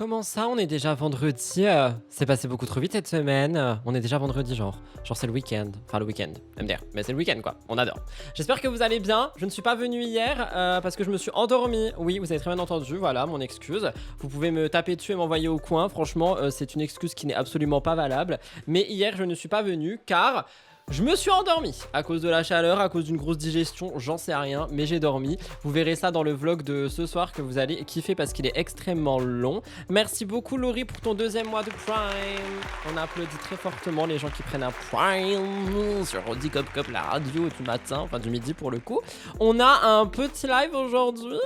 Comment ça, on est déjà vendredi? C'est passé beaucoup trop vite cette semaine. On est déjà vendredi, genre. Genre, c'est le week-end. Enfin, le week-end, MDR. Mais c'est le week-end, quoi. On adore. J'espère que vous allez bien. Je ne suis pas venu hier parce que je me suis endormi. Oui, vous avez très bien entendu. Voilà, mon excuse. Vous pouvez me taper dessus et m'envoyer au coin. Franchement, c'est une excuse qui n'est absolument pas valable. Mais hier, je ne suis pas venu car je me suis endormi à cause de la chaleur, à cause d'une grosse digestion, j'en sais rien, mais j'ai dormi. Vous verrez ça dans le vlog de ce soir que vous allez kiffer parce qu'il est extrêmement long. Merci beaucoup Laurie pour ton deuxième mois de Prime. On applaudit très fortement les gens qui prennent un Prime sur Rodi Cop Cop, la radio du matin, enfin du midi pour le coup. On a un petit live aujourd'hui.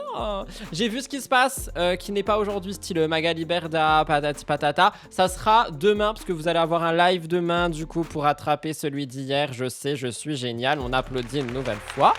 J'ai vu ce qui se passe, qui n'est pas aujourd'hui style Magali Berda, patati patata. Ça sera demain parce que vous allez avoir un live demain du coup pour rattraper celui d'hier. Je sais, je suis génial. On applaudit une nouvelle fois.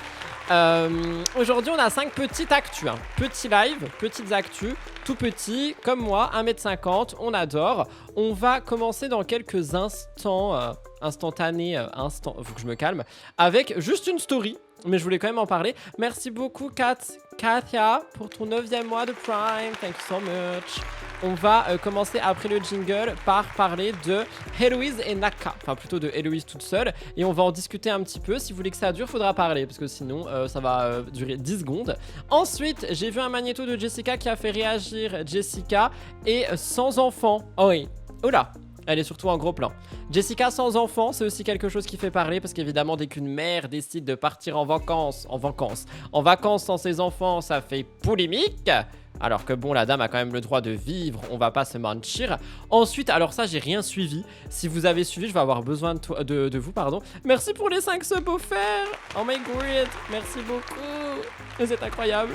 Aujourd'hui, on a 5 petites actus. Petit live, petites actus, tout petit, comme moi, 1m50. On adore. On va commencer dans quelques instants. Faut que je me calme. Avec juste une story. Mais je voulais quand même en parler. Merci beaucoup, Katia, pour ton 9e mois de Prime. Thank you so much. On va commencer après le jingle par parler de Héloïse et Naka. Enfin, plutôt de Héloïse toute seule. Et on va en discuter un petit peu. Si vous voulez que ça dure, faudra parler. Parce que sinon, ça va durer 10 secondes. Ensuite, j'ai vu un magnéto de Jessica qui a fait réagir Jessica et sans enfant. Oh oui. Oula. Elle est surtout en gros plan. Jessica sans enfant, c'est aussi quelque chose qui fait parler parce qu'évidemment, dès qu'une mère décide de partir en vacances sans ses enfants, ça fait polémique. Alors que bon, la dame a quand même le droit de vivre, on va pas se mentir. Ensuite, alors ça, j'ai rien suivi. Si vous avez suivi, je vais avoir besoin de vous, pardon. Merci pour les 5 subs offerts. Oh my god, merci beaucoup. C'est incroyable.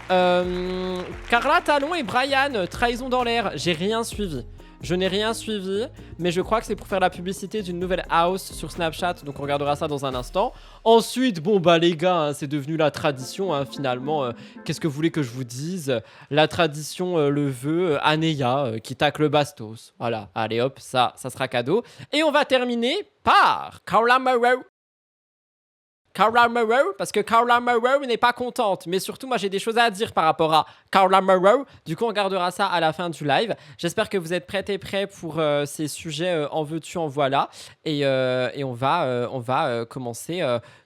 Carla Talon et Brian, trahison dans l'air. J'ai rien suivi. Je n'ai rien suivi, mais je crois que c'est pour faire la publicité d'une nouvelle house sur Snapchat, donc on regardera ça dans un instant. Ensuite, bon bah les gars, c'est devenu la tradition, finalement. Qu'est-ce que vous voulez que je vous dise? La tradition le veut, Aneya qui tacle le bastos. Voilà, allez hop, ça sera cadeau. Et on va terminer par Carla Moreau. Carla Moreau, parce que Carla Moreau n'est pas contente. Mais surtout, moi, j'ai des choses à dire par rapport à Carla Moreau. Du coup, on regardera ça à la fin du live. J'espère que vous êtes prêtes et prêts pour ces sujets en veux-tu, en voilà. Et on va commencer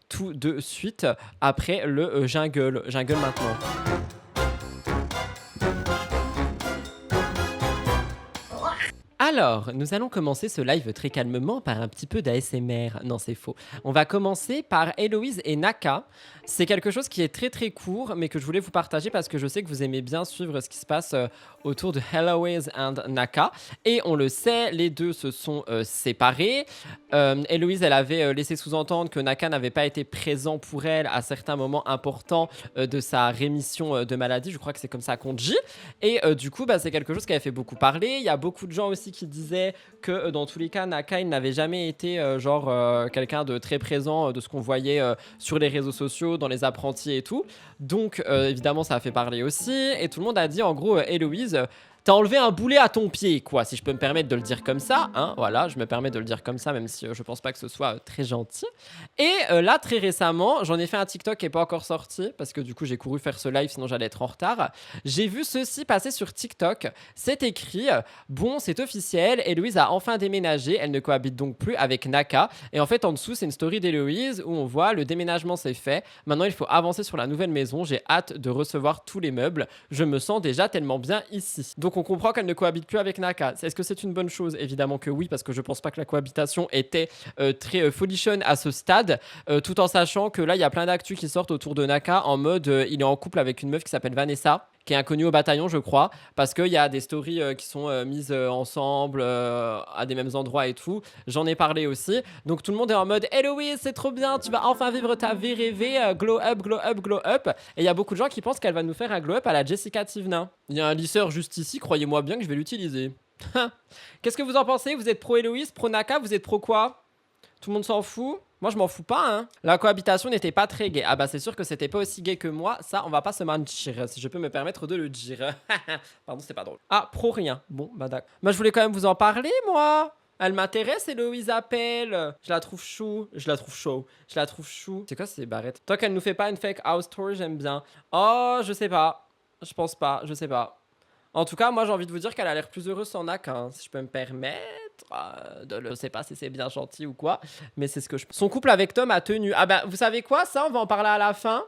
tout de suite après le jingle. Jingle maintenant. Alors, nous allons commencer ce live très calmement par un petit peu d'ASMR. Non, c'est faux. On va commencer par Héloïse et Naka. C'est quelque chose qui est très très court, mais que je voulais vous partager parce que je sais que vous aimez bien suivre ce qui se passe autour de Héloïse et Naka. Et on le sait, les deux se sont séparés. Héloïse, elle avait laissé sous-entendre que Naka n'avait pas été présent pour elle à certains moments importants de sa rémission de maladie. Je crois que c'est comme ça qu'on dit. Et du coup, c'est quelque chose qui avait fait beaucoup parler. Il y a beaucoup de gens aussi qui disaient que dans tous les cas, Naka, il n'avait jamais été quelqu'un de très présent de ce qu'on voyait sur les réseaux sociaux, dans les apprentis et tout. Donc, évidemment, ça a fait parler aussi. Et tout le monde a dit, en gros, Héloïse, t'as enlevé un boulet à ton pied, quoi, si je peux me permettre de le dire comme ça, hein, voilà, je me permets de le dire comme ça, même si je pense pas que ce soit très gentil. Et là, très récemment, j'en ai fait un TikTok qui est pas encore sorti, parce que du coup, j'ai couru faire ce live, sinon j'allais être en retard. J'ai vu ceci passer sur TikTok, c'est écrit, bon, c'est officiel, Héloïse a enfin déménagé, elle ne cohabite donc plus avec Naka, et en fait, en dessous, c'est une story d'Héloïse, où on voit, le déménagement c'est fait, maintenant il faut avancer sur la nouvelle maison, j'ai hâte de recevoir tous les meubles, je me sens déjà tellement bien ici. Donc on comprend qu'elle ne cohabite plus avec Naka. Est-ce que c'est une bonne chose? Évidemment que oui, parce que je pense pas que la cohabitation était très folichonne à ce stade, tout en sachant que là, il y a plein d'actus qui sortent autour de Naka en mode il est en couple avec une meuf qui s'appelle Vanessa, qui est inconnue au bataillon, je crois, parce qu'il y a des stories qui sont mises ensemble à des mêmes endroits et tout. J'en ai parlé aussi. Donc tout le monde est en mode Héloïse, c'est trop bien, tu vas enfin vivre ta vie rêvée, glow up, glow up, glow up. Et il y a beaucoup de gens qui pensent qu'elle va nous faire un glow up à la Jessica Tivna. Il y a un lisseur juste ici, croyez-moi bien que je vais l'utiliser. Qu'est-ce que vous en pensez? Vous êtes pro Héloïse, pro Naka, vous êtes pro quoi? Tout le monde s'en fout? Moi, je m'en fous pas, hein. La cohabitation n'était pas très gay. Ah bah, c'est sûr que c'était pas aussi gay que moi. Ça, on va pas se mentir, si je peux me permettre de le dire. Pardon, c'est pas drôle. Ah, pro rien. Bon, bah d'accord. Moi, je voulais quand même vous en parler, moi. Elle m'intéresse, Héloïse Appel. Je la trouve chou. Je la trouve chaud. Je la trouve chou. C'est quoi ces barrettes? Tant qu'elle nous fait pas une fake house tour, j'aime bien. Oh, je sais pas. Je pense pas. Je sais pas. En tout cas, moi j'ai envie de vous dire qu'elle a l'air plus heureuse sans Naka, hein, si je peux me permettre. Je sais pas si c'est bien gentil ou quoi, mais c'est ce que je... Son couple avec Tom a tenu. Ah bah, vous savez quoi? Ça, on va en parler à la fin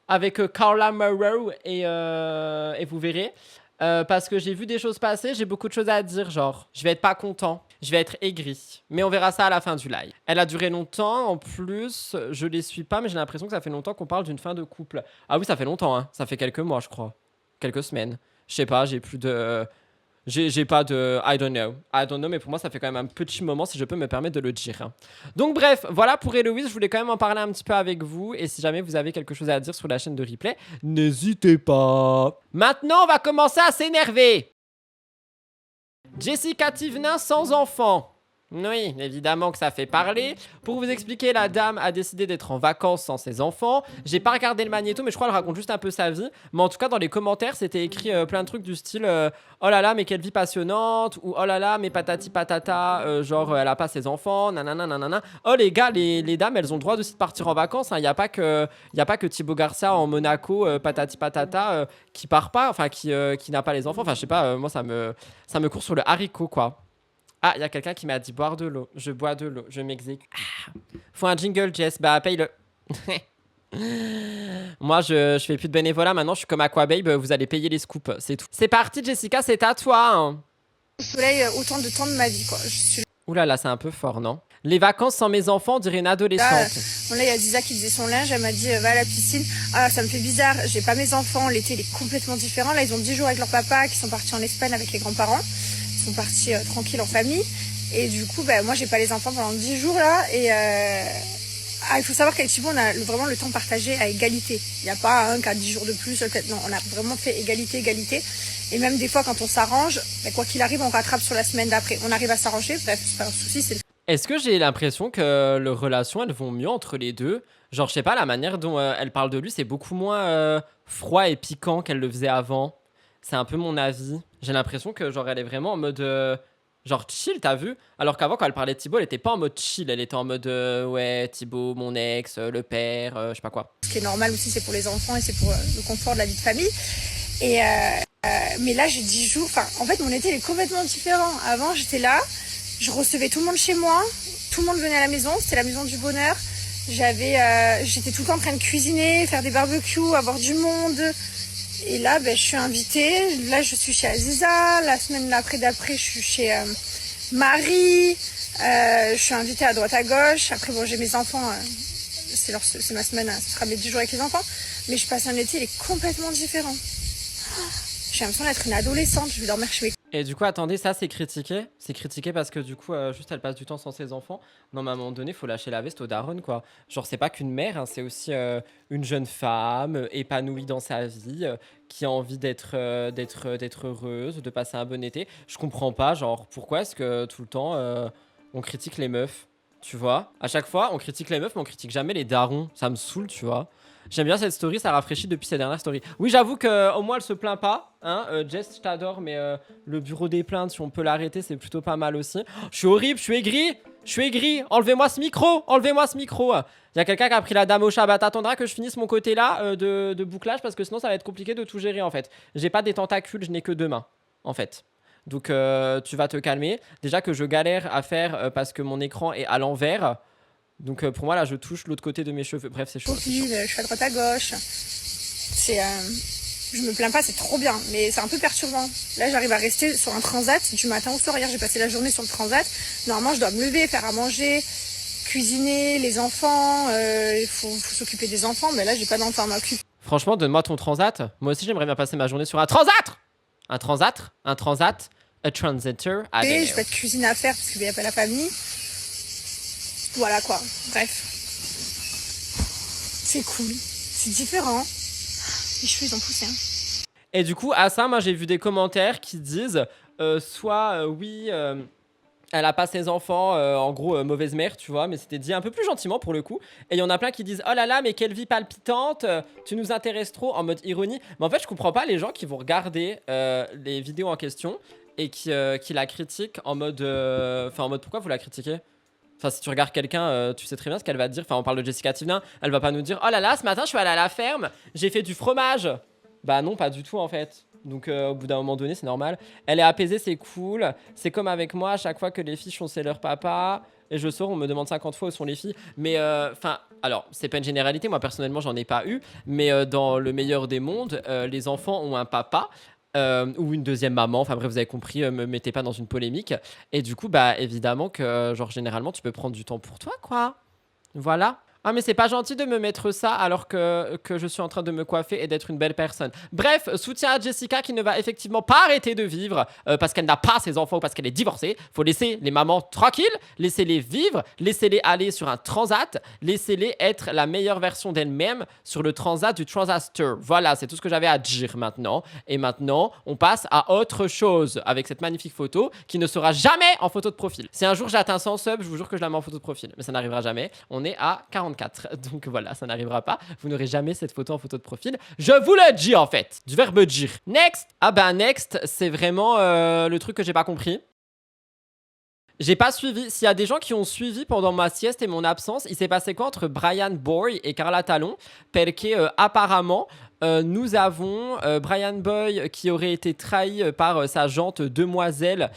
avec Carla Morrow et vous verrez. Parce que j'ai vu des choses passer, j'ai beaucoup de choses à dire, genre, je vais être pas content, je vais être aigri. Mais on verra ça à la fin du live. Elle a duré longtemps, en plus, je les suis pas, mais j'ai l'impression que ça fait longtemps qu'on parle d'une fin de couple. Ah oui, ça fait longtemps, hein. Ça fait quelques mois, je crois. Quelques semaines. Je sais pas, j'ai plus de... J'ai pas de... I don't know. I don't know, mais pour moi, ça fait quand même un petit moment, si je peux me permettre de le dire. Donc bref, voilà pour Héloïse. Je voulais quand même en parler un petit peu avec vous. Et si jamais vous avez quelque chose à dire sur la chaîne de replay, n'hésitez pas. Maintenant, on va commencer à s'énerver. Jessica Thivenin sans enfant. Oui, évidemment que ça fait parler. Pour vous expliquer, la dame a décidé d'être en vacances sans ses enfants. J'ai pas regardé le magnéto, mais je crois qu'elle raconte juste un peu sa vie. Mais en tout cas, dans les commentaires, c'était écrit plein de trucs du style oh là là, mais quelle vie passionnante. Ou oh là là, mais patati patata, genre elle a pas ses enfants, nanana nanana. Oh les gars, les dames, elles ont le droit aussi de partir en vacances. Il n'y a pas que Thibaut Garcia en Monaco, patati patata, qui part pas, enfin qui n'a pas les enfants. Enfin, je sais pas, moi ça me court sur le haricot, quoi. Ah, il y a quelqu'un qui m'a dit boire de l'eau. Je bois de l'eau. Je m'exécute. Ah. Faut un jingle, Jess. Bah, paye-le. Moi, je fais plus de bénévolat. Maintenant, je suis comme Aquababe. Vous allez payer les scoops. C'est tout. C'est parti, Jessica. C'est à toi. Hein. Le soleil autant de temps de ma vie, quoi. Je suis Ouh là là, c'est un peu fort, non? Les vacances sans mes enfants, on dirait une adolescente. là, bon, là, il y a Ziza qui faisait son linge. Elle m'a dit, va à la piscine. Ah, ça me fait bizarre. J'ai pas mes enfants. L'été, il est complètement différent. Là, ils ont 10 jours avec leur papa qui sont partis en Espagne avec les grands-parents. Ils sont partis tranquilles en famille. Et du coup, bah, moi, j'ai pas les enfants pendant 10 jours là. Et il faut savoir qu'avec Thibaut, on a vraiment le temps partagé à égalité. Il n'y a pas un qui a 10 jours de plus. Non, on a vraiment fait égalité, égalité. Et même des fois, quand on s'arrange, bah, quoi qu'il arrive, on rattrape sur la semaine d'après. On arrive à s'arranger. Bref, c'est pas un souci. Est-ce que j'ai l'impression que leurs relations, elles vont mieux entre les deux? Genre, je sais pas, la manière dont elle parle de lui, c'est beaucoup moins froid et piquant qu'elle le faisait avant. C'est un peu mon avis. J'ai l'impression que genre elle est vraiment en mode genre chill, t'as vu? Alors qu'avant, quand elle parlait de Thibaut, elle était pas en mode chill, elle était en mode ouais, Thibaut, mon ex, le père, je sais pas quoi. Ce qui est normal aussi, c'est pour les enfants et c'est pour le confort de la vie de famille. Et mais là, j'ai 10 jours. Enfin, en fait, mon été il est complètement différent. Avant, j'étais là, je recevais tout le monde chez moi, tout le monde venait à la maison, c'était la maison du bonheur. J'étais tout le temps en train de cuisiner, faire des barbecues, avoir du monde. Et là, ben, je suis invitée. Là, je suis chez Aziza. La semaine d'après, je suis chez Marie. Je suis invitée à droite à gauche. Après, bon, j'ai mes enfants. C'est ma semaine. Ce sera mes 10 jours avec les enfants. Mais je passe un été, il est complètement différent. J'ai l'impression d'être une adolescente. Je vais dormir chez mes... Et du coup, attendez, ça c'est critiqué. C'est critiqué parce que du coup, juste elle passe du temps sans ses enfants. Non, mais à un moment donné, faut lâcher la veste au daron, quoi. Genre, c'est pas qu'une mère, hein, c'est aussi une jeune femme épanouie dans sa vie, qui a envie d'être heureuse, de passer un bon été. Je comprends pas, genre, pourquoi est-ce que tout le temps on critique les meufs, tu vois? À chaque fois, on critique les meufs, mais on critique jamais les darons. Ça me saoule, tu vois? J'aime bien cette story, ça rafraîchit depuis ces dernières stories. Oui, j'avoue qu'au moins elle se plaint pas. Hein Jess, je t'adore, mais le bureau des plaintes, si on peut l'arrêter, c'est plutôt pas mal aussi. Oh, je suis horrible, je suis aigri. Je suis aigri. Enlevez-moi ce micro. Enlevez-moi ce micro. Il y a quelqu'un qui a pris la dame au chat. Bah, t'attendras que je finisse mon côté là de bouclage parce que sinon ça va être compliqué de tout gérer en fait. J'ai pas des tentacules, je n'ai que 2 mains en fait. Donc tu vas te calmer. Déjà que je galère à faire parce que mon écran est à l'envers. Donc pour moi là je touche l'autre côté de mes cheveux. Bref c'est chaud. Je suis à droite à gauche. Je me plains pas, c'est trop bien, mais c'est un peu perturbant. Là j'arrive à rester sur un transat du matin au soir. Hier j'ai passé la journée sur le transat. Normalement je dois me lever, faire à manger, cuisiner, les enfants. Il faut s'occuper des enfants, mais là j'ai pas d'enfants à m'occuper. Franchement donne-moi ton transat. Moi aussi j'aimerais bien passer ma journée sur un transat. Un transat. Un transat. A transitor. Allez, j'ai pas de cuisine à faire parce qu'il n'y a pas la famille. Voilà quoi, bref. C'est cool, c'est différent. Les cheveux ils ont poussé. Hein. Et du coup, à ça, moi j'ai vu des commentaires qui disent soit oui, elle a pas ses enfants, en gros mauvaise mère, tu vois, mais c'était dit un peu plus gentiment pour le coup. Et il y en a plein qui disent oh là là, mais quelle vie palpitante, tu nous intéresses trop en mode ironie. Mais en fait, je comprends pas les gens qui vont regarder les vidéos en question et qui la critiquent en mode. Enfin, en mode pourquoi vous la critiquez? Enfin, si tu regardes quelqu'un, tu sais très bien ce qu'elle va te dire. Enfin, on parle de Jessica Thivenin. Elle va pas nous dire oh là là, ce matin, je suis allée à la ferme, j'ai fait du fromage. Bah non, pas du tout en fait. Donc au bout d'un moment donné, c'est normal. Elle est apaisée, c'est cool. C'est comme avec moi, à chaque fois que les filles chantent leur papa. Et je sors, on me demande 50 fois où sont les filles. Mais enfin, alors, c'est pas une généralité. Moi, personnellement, j'en ai pas eu. Mais dans le meilleur des mondes, les enfants ont un papa. Ou une deuxième maman, enfin bref, vous avez compris, me mettez pas dans une polémique. Et du coup, bah évidemment que, genre, généralement, tu peux prendre du temps pour toi, quoi. Voilà. Ah mais c'est pas gentil de me mettre ça alors que je suis en train de me coiffer et d'être une belle personne. Bref, soutien à Jessica qui ne va effectivement pas arrêter de vivre parce qu'elle n'a pas ses enfants ou parce qu'elle est divorcée. Faut laisser les mamans tranquilles, laissez-les vivre, laissez-les aller sur un transat, laissez-les être la meilleure version d'elles-mêmes sur le transat du Transaster. Voilà, c'est tout ce que j'avais à dire maintenant. Et maintenant, on passe à autre chose avec cette magnifique photo qui ne sera jamais en photo de profil. Si un jour j'atteins 100 subs, je vous jure que je la mets en photo de profil. Mais ça n'arrivera jamais. On est à 44. Donc voilà, ça n'arrivera pas. Vous n'aurez jamais cette photo en photo de profil. Je vous le dis en fait. Du verbe dire. Next. Ah bah next, c'est vraiment le truc que j'ai pas compris. J'ai pas suivi. S'il y a des gens qui ont suivi pendant ma sieste et mon absence, il s'est passé quoi entre Brian Boy et Carla Talon? Parce que apparemment, nous avons Brian Boy qui aurait été trahi par sa jante demoiselle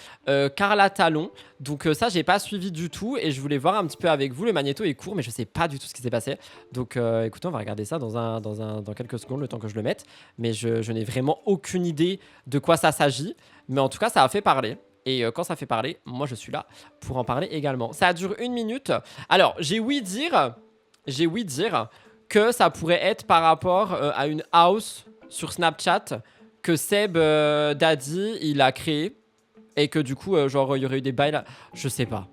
Carla Talon. Donc ça, j'ai pas suivi du tout et je voulais voir un petit peu avec vous. Le magnéto est court, mais je sais pas du tout ce qui s'est passé. Donc écoutez, on va regarder ça dans quelques secondes, le temps que je le mette. Mais je n'ai vraiment aucune idée de quoi ça s'agit. Mais en tout cas, ça a fait parler. Et quand ça fait parler, moi je suis là pour en parler également. Ça dure 1 minute. Alors, j'ai ouï dire que ça pourrait être par rapport à une house sur Snapchat que Seb Daddy, il a créé. Et que du coup, genre, il y aurait eu des bails là. Je sais pas,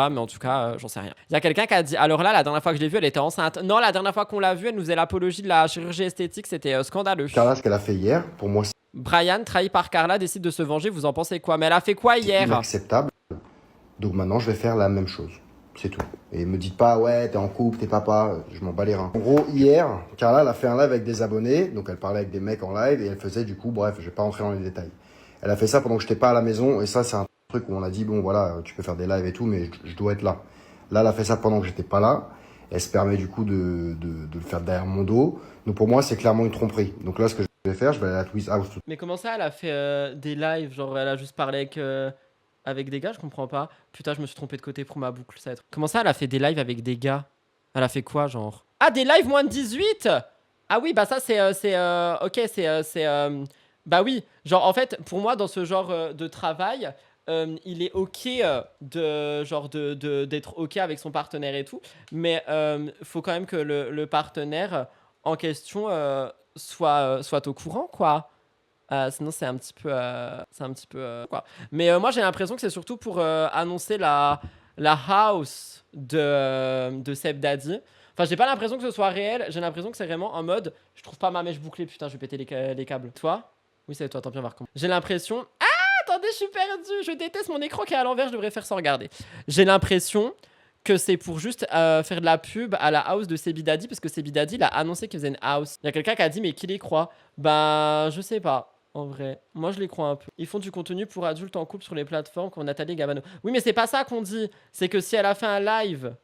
mais en tout cas, j'en sais rien. Il y a quelqu'un qui a dit, alors là, la dernière fois que je l'ai vue, elle était enceinte. Non, la dernière fois qu'on l'a vue, elle nous faisait l'apologie de la chirurgie esthétique. C'était scandaleux. Carla, ce qu'elle a fait hier, pour moi, Brian, trahi par Carla, décide de se venger. Vous en pensez quoi? Mais elle a fait quoi c'est hier? inacceptable. Donc maintenant, je vais faire la même chose. C'est tout. Et me dites pas, ouais, t'es en couple, t'es papa, je m'en bats les reins. En gros, hier, Carla, elle a fait un live avec des abonnés. Donc elle parlait avec des mecs en live et elle faisait du coup, bref, je vais pas rentrer dans les détails. Elle a fait ça pendant que j'étais pas à la maison. Et ça, c'est un truc où on a dit, bon, voilà, tu peux faire des lives et tout, mais je dois être là. Là, elle a fait ça pendant que j'étais pas là. Elle se permet du coup de le faire derrière mon dos. Donc pour moi, c'est clairement une tromperie. Donc là, ce que je vais faire, je vais aller à la Twist House. Mais comment ça, elle a fait des lives? Genre, elle a juste parlé avec des gars? Je comprends pas. Putain, je me suis trompé de côté pour ma boucle. Ça va être... Comment ça, elle a fait des lives avec des gars? Elle a fait quoi, genre? Ah, des lives moins de 18? Ah oui, bah ça, ok, bah oui, genre, en fait, pour moi, dans ce genre de travail, il est ok d'être ok avec son partenaire et tout. Mais faut quand même que le partenaire en question soit au courant, quoi. Sinon, c'est un petit peu quoi. Mais moi, j'ai l'impression que c'est surtout pour annoncer la house de Seb Daddy. Enfin, j'ai pas l'impression que ce soit réel. J'ai l'impression que c'est vraiment en mode je trouve pas ma mèche bouclée. Putain, je vais péter les câbles. Toi? Oui, c'est toi. Tant pis, on va recommencer. J'ai l'impression. Ah, attendez, je suis perdu. Je déteste mon écran qui est à l'envers. Je devrais faire sans regarder. J'ai l'impression que c'est pour juste faire de la pub à la house de Sebi Daddy parce que Sebi Daddy, il a annoncé qu'il faisait une house. Il y a quelqu'un qui a dit, mais qui les croit? Ben, je sais pas. En vrai, moi je les crois un peu. Ils font du contenu pour adultes en couple sur les plateformes comme Nathalie Gabano. Oui, mais c'est pas ça qu'on dit. C'est que si elle a fait un live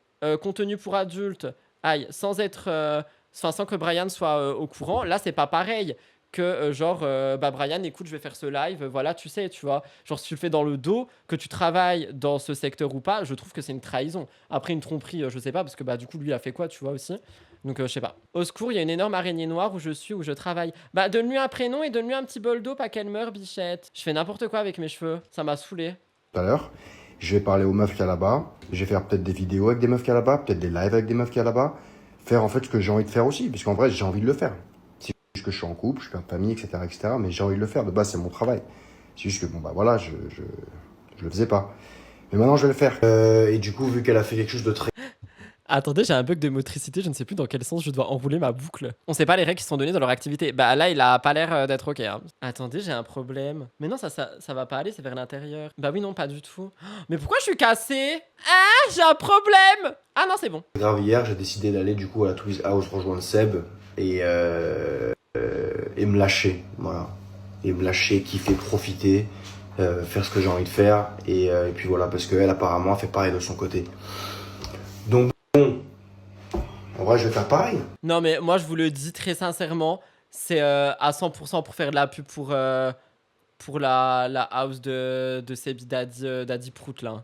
contenu pour adultes, aïe, sans être, sans que Brian soit au courant, là c'est pas pareil que bah Brian, écoute, je vais faire ce live. Voilà, tu sais, tu vois. Genre si tu le fais dans le dos, que tu travailles dans ce secteur ou pas, je trouve que c'est une trahison. Après une tromperie, je sais pas parce que bah du coup lui il a fait quoi, tu vois aussi. Donc je sais pas. Au secours, il y a une énorme araignée noire où je suis, où je travaille. Bah donne-lui un prénom et donne-lui un petit bol d'eau, pas qu'elle meure, bichette. Je fais n'importe quoi avec mes cheveux. Ça m'a saoulé. Tout à l'heure. Je vais parler aux meufs qu'il y a là-bas. Je vais faire peut-être des vidéos avec des meufs qu'il y a là-bas, peut-être des lives avec des meufs qu'il y a là-bas. Faire en fait ce que j'ai envie de faire aussi, puisqu'en vrai, j'ai envie de le faire. C'est juste que je suis en couple, je suis père de famille, etc., mais j'ai envie de le faire. De base, c'est mon travail. C'est juste que, bon, bah voilà, je le faisais pas. Mais maintenant, je vais le faire. Et du coup, vu qu'elle a fait quelque chose de très... Attendez, j'ai un bug de motricité, je ne sais plus dans quel sens je dois enrouler ma boucle. On sait pas les règles qui sont données dans leur activité. Bah là, il a pas l'air d'être ok. Hein. Attendez, j'ai un problème. Mais non, ça va pas aller, c'est vers l'intérieur. Bah oui, non, pas du tout. Mais pourquoi je suis cassé? Ah, j'ai un problème. Ah non, c'est bon. Grave, hier, j'ai décidé d'aller du coup à la Twist House rejoindre Seb et me lâcher, voilà. Et me lâcher, kiffer, profiter, faire ce que j'ai envie de faire. Et puis voilà, parce qu'elle apparemment a fait pareil de son côté. Donc bon, en vrai je vais faire pareil. Non mais moi je vous le dis très sincèrement, c'est à 100% pour faire de la pub pour la house de Sebi Daddy Prout, là.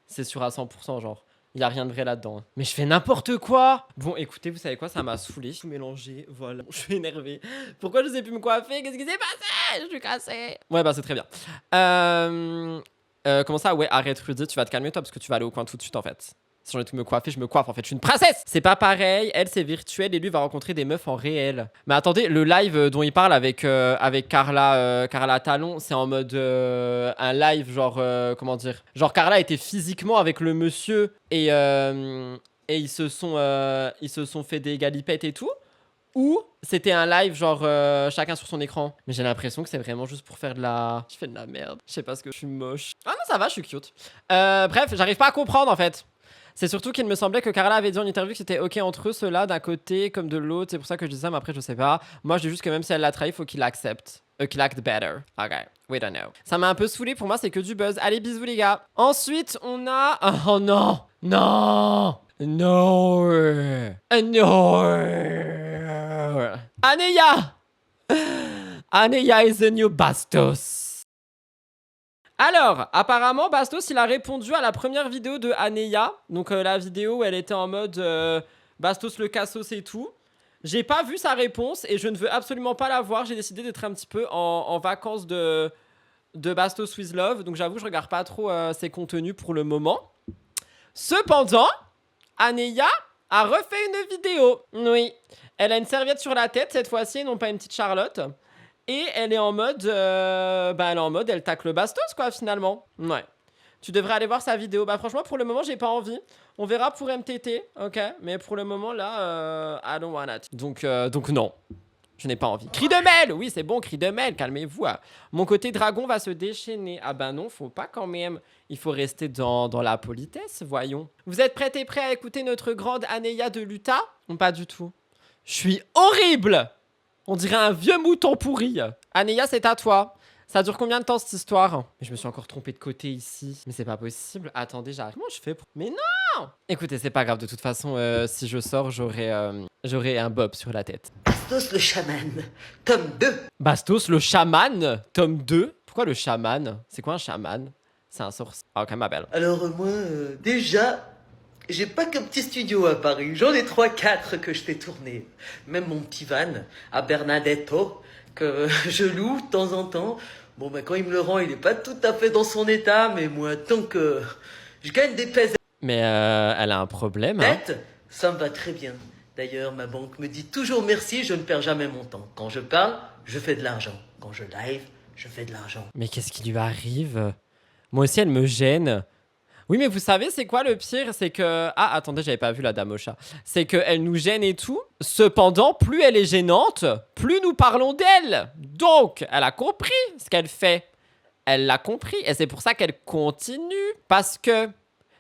C'est sûr à 100%, genre. Il a rien de vrai là-dedans. Mais je fais n'importe quoi. Bon, écoutez, vous savez quoi, ça m'a saoulé. Je suis mélangé, voilà. Je suis énervé. Pourquoi je sais plus me coiffer? Qu'est-ce qui s'est passé? Je suis cassée. Ouais, bah c'est très bien. Comment ça? Ouais, arrête Rudy, tu vas te calmer toi parce que tu vas aller au coin tout de suite en fait. Si j'ai envie de me coiffer, je me coiffe en fait. Je suis une princesse. C'est pas pareil. Elle, c'est virtuel et lui va rencontrer des meufs en réel. Mais attendez, le live dont il parle avec Carla Talon, c'est en mode un live genre comment dire? Genre Carla était physiquement avec le monsieur et ils se sont fait des galipettes et tout. Ou c'était un live genre chacun sur son écran. Mais j'ai l'impression que c'est vraiment juste pour faire de la... Je fais de la merde. Je sais pas ce que je suis moche. Ah non, ça va, je suis cute. Bref, j'arrive pas à comprendre en fait. C'est surtout qu'il me semblait que Carla avait dit en interview que c'était ok entre eux, ceux-là, d'un côté comme de l'autre. C'est pour ça que je dis ça, mais après, je sais pas. Moi, je dis juste que même si elle l'a trahi, il faut qu'il l'accepte. Qu'il act better. Ok, we don't know. Ça m'a un peu saoulé. Pour moi, c'est que du buzz. Allez, bisous, les gars. Ensuite, on a... Oh non! Non! No! No! Aneya! Aneya is the new Bastos. Alors, apparemment, Bastos, il a répondu à la première vidéo de Aneya. Donc, la vidéo où elle était en mode Bastos le cassos et tout. J'ai pas vu sa réponse et je ne veux absolument pas la voir. J'ai décidé d'être un petit peu en vacances de Bastos with Love. Donc, j'avoue, je regarde pas trop ses contenus pour le moment. Cependant, Aneya a refait une vidéo. Oui. Elle a une serviette sur la tête cette fois-ci, non pas une petite Charlotte. Et elle est en mode... elle tacle Bastos, quoi, finalement. Ouais. Tu devrais aller voir sa vidéo. Bah, franchement, pour le moment, j'ai pas envie. On verra pour MTT, ok? Mais pour le moment, là, I don't want it. Donc non. Je n'ai pas envie. Cri de mêle! Oui, c'est bon, cri de mêle, calmez-vous. Mon côté dragon va se déchaîner. Ah ben non, faut pas quand même. Il faut rester dans la politesse, voyons. Vous êtes prêts et prêts à écouter notre grande Aneya de Luta? Non, pas du tout. Je suis horrible! On dirait un vieux mouton pourri. Aneya, c'est à toi. Ça dure combien de temps cette histoire? Mais je me suis encore trompé de côté ici. Mais c'est pas possible. Attendez, j'arrive. Comment je fais pour... Mais non! Écoutez, c'est pas grave. De toute façon, si je sors, j'aurai un bob sur la tête. Bastos le chaman, tome 2. Bastos le chaman, tome 2. Pourquoi le chaman? C'est quoi un chaman? C'est un sorcier. Ah, ok, ma belle. Alors moi, déjà, j'ai pas qu'un petit studio à Paris. J'en ai 3-4 que je fais tourner. Même mon petit van à Bernadetto, que je loue de temps en temps. Bon, bah quand il me le rend, il est pas tout à fait dans son état, mais moi, tant que je gagne des pesettes, Mais elle a un problème, hein. ça me va très bien. D'ailleurs, ma banque me dit toujours merci, je ne perds jamais mon temps. Quand je parle, je fais de l'argent. Quand je live, je fais de l'argent. Mais qu'est-ce qui lui arrive? Moi aussi, elle me gêne. Oui, mais vous savez, c'est quoi le pire? C'est que... Ah, attendez, j'avais pas vu la dame au chat. C'est qu'elle nous gêne et tout. Cependant, plus elle est gênante, plus nous parlons d'elle. Donc, elle a compris ce qu'elle fait. Elle l'a compris. Et c'est pour ça qu'elle continue. Parce que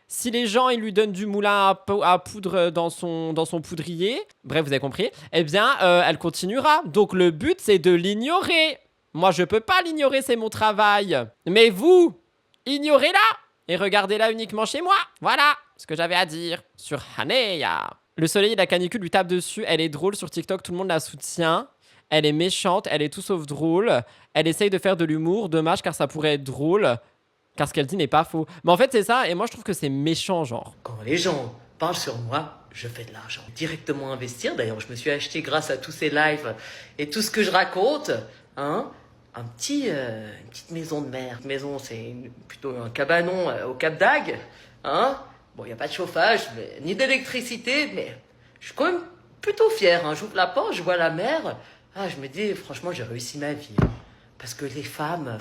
si les gens, ils lui donnent du moulin à poudre dans son poudrier, bref, vous avez compris, eh bien, elle continuera. Donc, le but, c'est de l'ignorer. Moi, je peux pas l'ignorer, c'est mon travail. Mais vous, ignorez-la. Et regardez-la uniquement chez moi. Voilà ce que j'avais à dire sur Aneya. Le soleil et la canicule lui tapent dessus. Elle est drôle sur TikTok, tout le monde la soutient. Elle est méchante, elle est tout sauf drôle. Elle essaye de faire de l'humour. Dommage car ça pourrait être drôle. Car ce qu'elle dit n'est pas faux. Mais en fait, c'est ça. Et moi, je trouve que c'est méchant, genre. Quand les gens parlent sur moi, je fais de l'argent. Directement investir. D'ailleurs, je me suis acheté grâce à tous ces lives et tout ce que je raconte, hein, une petite maison de mer. Une maison, c'est plutôt un cabanon au Cap d'Agde, hein. Bon, il n'y a pas de chauffage, ni d'électricité, mais je suis quand même plutôt fier, hein. J'ouvre la porte, je vois la mer. Ah, je me dis, franchement, j'ai réussi ma vie. Parce que les femmes,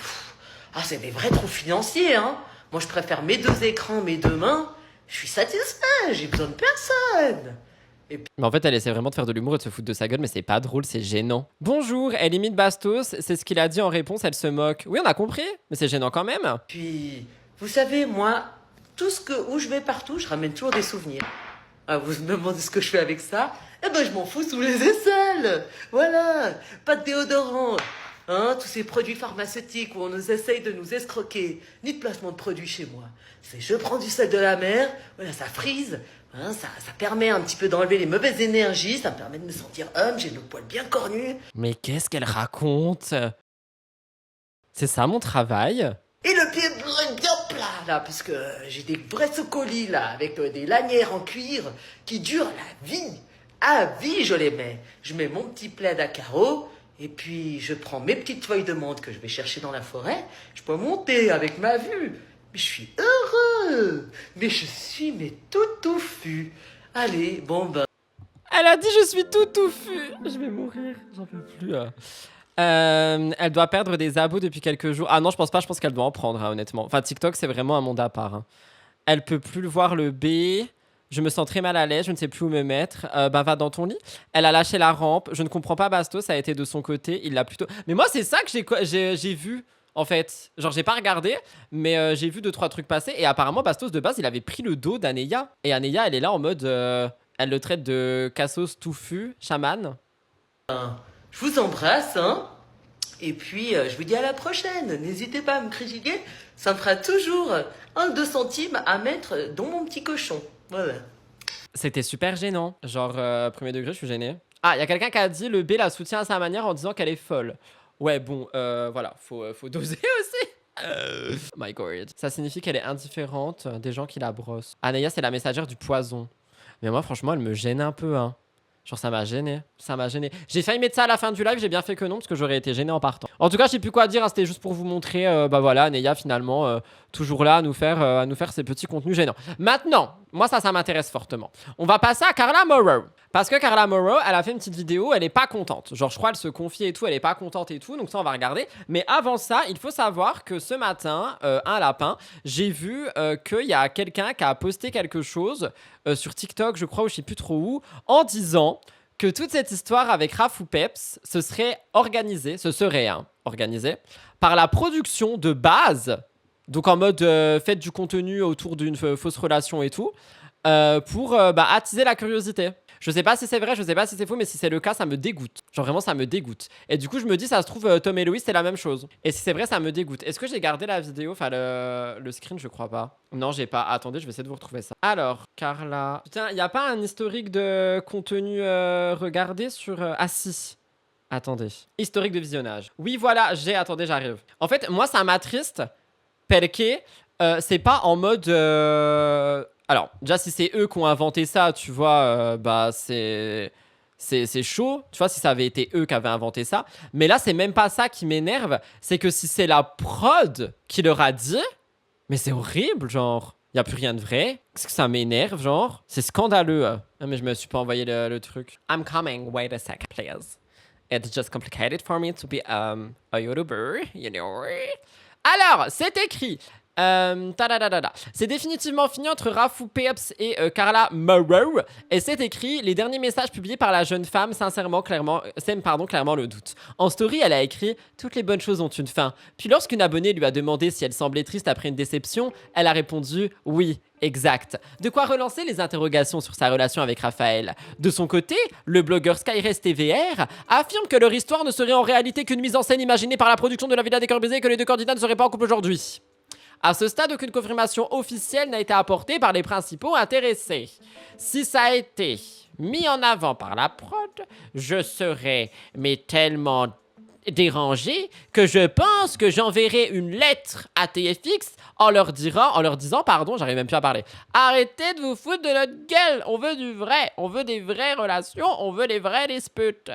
c'est des vrais trous financiers, hein. Moi, je préfère mes 2 écrans, mes 2 mains. Je suis satisfait, j'ai besoin de personne. Mais en fait, elle essaie vraiment de faire de l'humour et de se foutre de sa gueule, mais c'est pas drôle, c'est gênant. Bonjour, elle imite Bastos, c'est ce qu'il a dit en réponse, elle se moque. Oui, on a compris, mais c'est gênant quand même. Puis, vous savez, moi, où je vais partout, je ramène toujours des souvenirs. Ah, vous me demandez ce que je fais avec ça? Eh ben, je m'en fous sous les aisselles. Voilà, pas de déodorant. Hein, tous ces produits pharmaceutiques où on nous essaye de nous escroquer. Ni de placement de produits chez moi. C'est je prends du sel de la mer, voilà, ça frise. Hein, ça permet un petit peu d'enlever les mauvaises énergies, ça me permet de me sentir homme, j'ai le poil bien cornu. Mais qu'est-ce qu'elle raconte? C'est ça mon travail? Et le pied bien plat, là, parce que j'ai des vrais socolis, là, avec des lanières en cuir qui durent la vie. À vie, je les mets. Je mets mon petit plaid à carreaux, et puis je prends mes petites feuilles de menthe que je vais chercher dans la forêt. Je peux monter avec ma vue. Mais je suis heureux. Mais je suis, tout touffu. Allez, bon ben. Elle a dit je suis tout touffu. Je vais mourir, j'en peux plus. Elle doit perdre des abos depuis quelques jours. Ah non, je pense pas, je pense qu'elle doit en prendre, hein, honnêtement. Enfin, TikTok, c'est vraiment un monde à part. Hein. Elle peut plus voir le B. Je me sens très mal à l'aise, je ne sais plus où me mettre. Va dans ton lit. Elle a lâché la rampe. Je ne comprends pas Bastos, ça a été de son côté. Il l'a plutôt. Mais moi, c'est ça que j'ai vu, en fait. Genre, j'ai pas regardé, mais j'ai vu 2-3 trucs passer. Et apparemment, Bastos, de base, il avait pris le dos d'Aneya. Et Aneya, elle est là en mode. Elle le traite de cassos touffu, chaman. Je vous embrasse, hein. Et puis, je vous dis à la prochaine. N'hésitez pas à me critiquer. Ça me fera toujours 1-2 centimes à mettre dans mon petit cochon. Voilà. C'était super gênant. Genre, premier degré, je suis gêné. Ah, il y a quelqu'un qui a dit le B la soutient à sa manière en disant qu'elle est folle. Ouais, bon, voilà, faut doser aussi. My God. Ça signifie qu'elle est indifférente des gens qui la brossent. Anaya, c'est la messagère du poison. Mais moi, franchement, elle me gêne un peu, hein. Genre, ça m'a gêné. Ça m'a gêné. J'ai failli mettre ça à la fin du live, j'ai bien fait que non, parce que j'aurais été gêné en partant. En tout cas, je sais plus quoi dire, hein, c'était juste pour vous montrer, bah voilà, Neya, finalement, toujours là à nous faire ces petits contenus gênants. Maintenant, moi, ça m'intéresse fortement. On va passer à Carla Morrow. Parce que Carla Morrow, elle a fait une petite vidéo, elle est pas contente. Genre, je crois, elle se confie et tout, elle est pas contente et tout, donc ça, on va regarder. Mais avant ça, il faut savoir que ce matin, un lapin, j'ai vu qu'il y a quelqu'un qui a posté quelque chose sur TikTok, je crois, ou je sais plus trop où, en disant que toute cette histoire avec Rafou Peps se serait organisée par la production de base, donc en mode faites du contenu autour d'une fausse relation et tout, pour attiser la curiosité. Je sais pas si c'est vrai, je sais pas si c'est faux, mais si c'est le cas, ça me dégoûte. Genre vraiment, ça me dégoûte. Et du coup, je me dis, ça se trouve, Tom et Loïs, c'est la même chose. Et si c'est vrai, ça me dégoûte. Est-ce que j'ai gardé la vidéo, enfin le screen, je crois pas. Non, j'ai pas. Attendez, je vais essayer de vous retrouver ça. Alors, Carla. Putain, y a pas un historique de contenu regardé sur. Ah si. Attendez. Historique de visionnage. Oui, voilà, Attendez, j'arrive. En fait, moi, ça m'attriste. Perché, c'est pas en mode. Alors, déjà, si c'est eux qui ont inventé ça, tu vois, c'est chaud. Tu vois, si ça avait été eux qui avaient inventé ça. Mais là, c'est même pas ça qui m'énerve. C'est que si c'est la prod qui leur a dit, mais c'est horrible, genre. Y a plus rien de vrai. Qu'est-ce que ça m'énerve, genre? C'est scandaleux. Ah, mais je me suis pas envoyé le truc. I'm coming. Wait a sec, please. It's just complicated for me to be a YouTuber, you know. Alors, c'est écrit. C'est définitivement fini entre Rafou Peps et Carla Morrow. Et c'est écrit les derniers messages publiés par la jeune femme, clairement le doute. En story, elle a écrit toutes les bonnes choses ont une fin. Puis lorsqu'une abonnée lui a demandé si elle semblait triste après une déception, elle a répondu oui. Exact. De quoi relancer les interrogations sur sa relation avec Raphaël. De son côté, le blogueur Skyrest TVR affirme que leur histoire ne serait en réalité qu'une mise en scène imaginée par la production de la Villa des Cœurs Brisés et que les deux candidats ne seraient pas en couple aujourd'hui. À ce stade, aucune confirmation officielle n'a été apportée par les principaux intéressés. Si ça a été mis en avant par la prod, je serais tellement dérangé que je pense que j'enverrai une lettre à TFX en leur disant, pardon, j'arrive même plus à parler. Arrêtez de vous foutre de notre gueule. On veut du vrai. On veut des vraies relations. On veut des vraies disputes.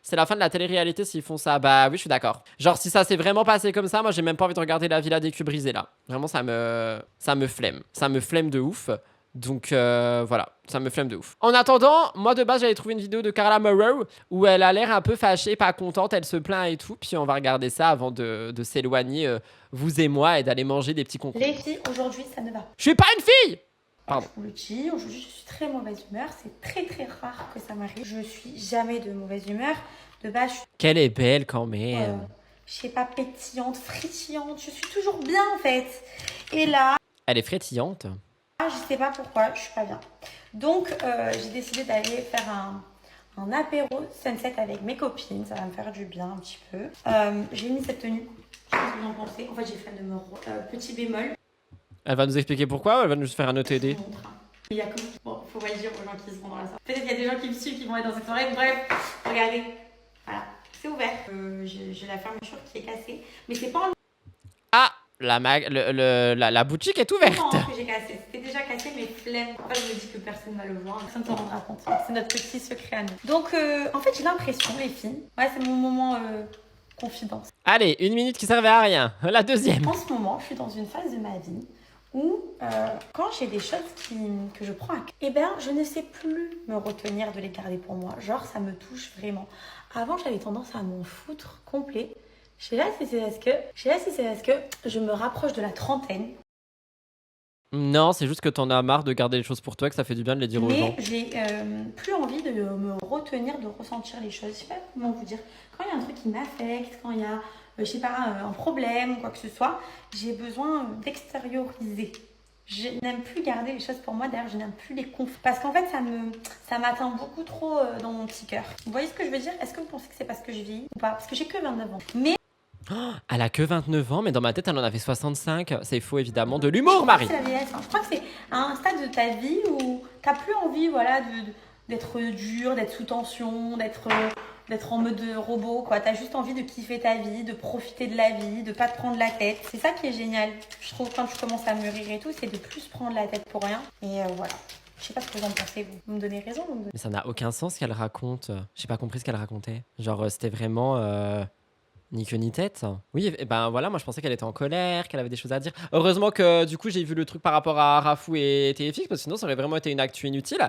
C'est la fin de la télé-réalité s'ils font ça. Bah oui, je suis d'accord. Genre, si ça s'est vraiment passé comme ça, moi, j'ai même pas envie de regarder la Villa des Cubes brisés, là. Vraiment, ça me flemme. Ça me flemme de ouf. Donc, voilà. Ça me flemme de ouf. En attendant, moi, de base, j'avais trouvé une vidéo de Carla Morrow où elle a l'air un peu fâchée, pas contente. Elle se plaint et tout. Puis, on va regarder ça avant de s'éloigner, vous et moi, et d'aller manger des petits concours. Les filles, aujourd'hui, ça ne va pas. Je suis pas une fille! Pardon. Je vous le dis, aujourd'hui je suis très mauvaise humeur. C'est très très rare que ça m'arrive. Je suis jamais de mauvaise humeur. De base, je suis Qu'elle est belle quand même. je sais pas, pétillante, frétillante. Je suis toujours bien en fait. Et là, Elle est frétillante. je sais pas pourquoi, je suis pas bien. Donc j'ai décidé d'aller faire un apéro sunset avec mes copines. Ça va me faire du bien un petit peu. J'ai mis cette tenue. Je sais pas ce que vous en pensez. En fait, j'ai fait de me petit bémol. Elle va nous expliquer pourquoi ou elle va nous faire un OTD? Il y a comme... Bon, faut pas le dire aux gens qui seront dans la soirée. Peut-être qu'il y a des gens qui me suivent qui vont être dans cette soirée. Bref, regardez. Voilà, c'est ouvert. J'ai la fermeture qui est cassée. Mais c'est pas en... Ah, la boutique est ouverte. Non, que j'ai cassé. C'était déjà cassé, mais flemme. Pourquoi je me dis que personne ne va le voir? Personne ne s'en rendra compte. C'est notre petit secret à nous. Donc, en fait, j'ai l'impression, les filles. Ouais, c'est mon moment confidence. Allez, 1 minute qui servait à rien. La deuxième. En ce moment, je suis dans une phase de ma vie où, quand j'ai des choses que je prends à cœur, eh ben, je ne sais plus me retenir de les garder pour moi. Genre, ça me touche vraiment. Avant, j'avais tendance à m'en foutre complet. Je sais pas si c'est parce que je me rapproche de la trentaine. Non, c'est juste que t'en as marre de garder les choses pour toi, que ça fait du bien de les dire aux gens. Mais j'ai plus envie de me retenir, de ressentir les choses. Je sais pas comment vous dire. Quand il y a un truc qui m'affecte, quand il y a, je sais pas, un problème ou quoi que ce soit, j'ai besoin d'extérioriser. Je n'aime plus garder les choses pour moi, d'ailleurs je n'aime plus les confier. Parce qu'en fait ça m'atteint beaucoup trop dans mon petit cœur. Vous voyez ce que je veux dire? Est-ce que vous pensez que c'est parce que je vis ou pas? Parce que j'ai que 29 ans. Mais elle a que 29 ans, mais dans ma tête, elle en avait 65. C'est faux, évidemment. De l'humour, Marie. C'est la vieillesse. Je crois que c'est un stade de ta vie où t'as plus envie, voilà, d'être dur, d'être sous tension, d'être en mode robot, quoi. T'as juste envie de kiffer ta vie, de profiter de la vie, de pas te prendre la tête. C'est ça qui est génial. Je trouve quand tu commences à mûrir et tout, c'est de plus prendre la tête pour rien. Et voilà. Je sais pas ce que vous en pensez, vous. Vous me donnez raison, vous me donnez... Mais ça n'a aucun sens ce qu'elle raconte. J'ai pas compris ce qu'elle racontait. Genre, c'était vraiment... Ni queue ni tête. Oui, et ben voilà, moi je pensais qu'elle était en colère, qu'elle avait des choses à dire. Heureusement que du coup j'ai vu le truc par rapport à Rafou et TFX, parce que sinon ça aurait vraiment été une actu inutile.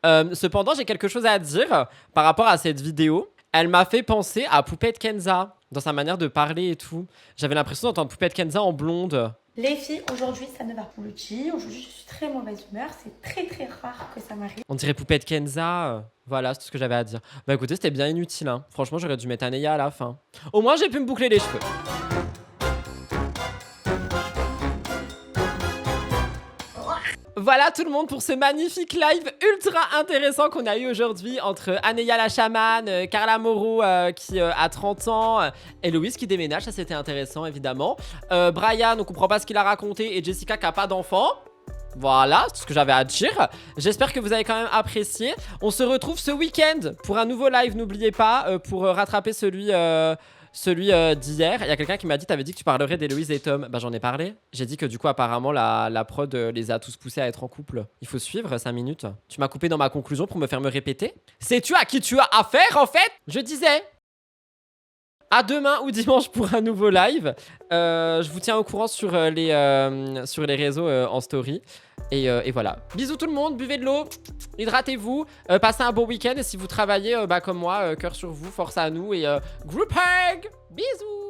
Cependant, j'ai quelque chose à dire par rapport à cette vidéo. Elle m'a fait penser à Poupette Kenza, dans sa manière de parler et tout. J'avais l'impression d'entendre Poupette Kenza en blonde. Les filles, aujourd'hui ça ne va pas. Le dire, aujourd'hui je suis très mauvaise humeur, c'est très très rare que ça m'arrive. On dirait Poupette Kenza. Voilà, c'est tout ce que j'avais à dire. Bah écoutez, c'était bien inutile, hein. Franchement, j'aurais dû mettre Anéa à la fin. Au moins, j'ai pu me boucler les cheveux. Voilà tout le monde pour ce magnifique live ultra intéressant qu'on a eu aujourd'hui entre Anéa la chamane, Carla Moreau qui a 30 ans, Héloïse qui déménage, ça c'était intéressant évidemment. Brian, on comprend pas ce qu'il a raconté, et Jessica qui a pas d'enfant. Voilà, c'est ce que j'avais à dire. J'espère que vous avez quand même apprécié. On se retrouve ce week-end pour un nouveau live, n'oubliez pas, pour rattraper celui d'hier. Il y a quelqu'un qui m'a dit, t'avais dit que tu parlerais d'Héloïse et Tom. Bah j'en ai parlé. J'ai dit que du coup apparemment la prod les a tous poussés à être en couple. Il faut suivre 5 minutes. Tu m'as coupé dans ma conclusion pour me faire me répéter. Sais-tu à qui tu as affaire en fait? Je disais. À demain ou dimanche pour un nouveau live. Je vous tiens au courant sur les réseaux en story. Et voilà. Bisous tout le monde, buvez de l'eau, hydratez-vous, passez un bon week-end. Et si vous travaillez comme moi, cœur sur vous, force à nous et group hug. Bisous.